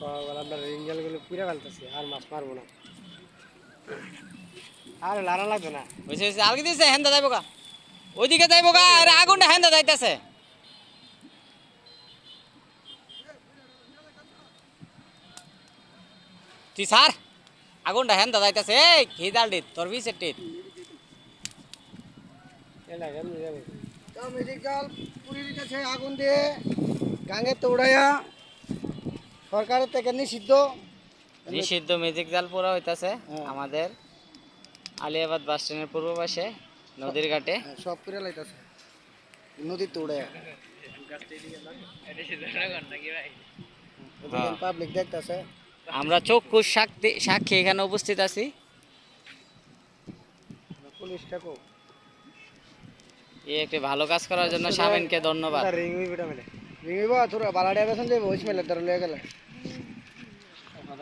আমরা রিঙ্গেল গুলো পুরা ফেলতেছি আর মাছ মারবো না আর লারা লাগবে না বুঝছে আর কি দিছে হেন্দা যাইবো গা ওইদিকে যাইবো গা আর আগুনটা হেন্দা যাইতেছে তুই স্যার আগুনটা হেন্দা যাইতেছে এই খিদাল দিত তোর বিশের টিত এটা কেমনি যাবে তো মেডিকেল পুরীর কাছে আগুন দিয়ে গাঙ্গে তোড়াইয়া সরকারের থেকে নিষিদ্ধ ম্যাজিক জাল পোড়া হইতাছে আমাদের আলিয়াবাদ বাস স্ট্যান্ডের পূর্ব পাশে নদীর ঘাটে সব পুরা লাইতাছে নদী তোড়াইয়া পাবলিক দেখতেছে আমরা চক্ষু সাক্ষী এখানে উপস্থিত আছি পুলিশটাকে এই একটি ভালো কাজ করার জন্য শামিনকে ধন্যবাদ রিং হইবে তোরা বালাডিয়া বেসন যাইবো ওই স্মেলের দ্বারা লয়ে গেলে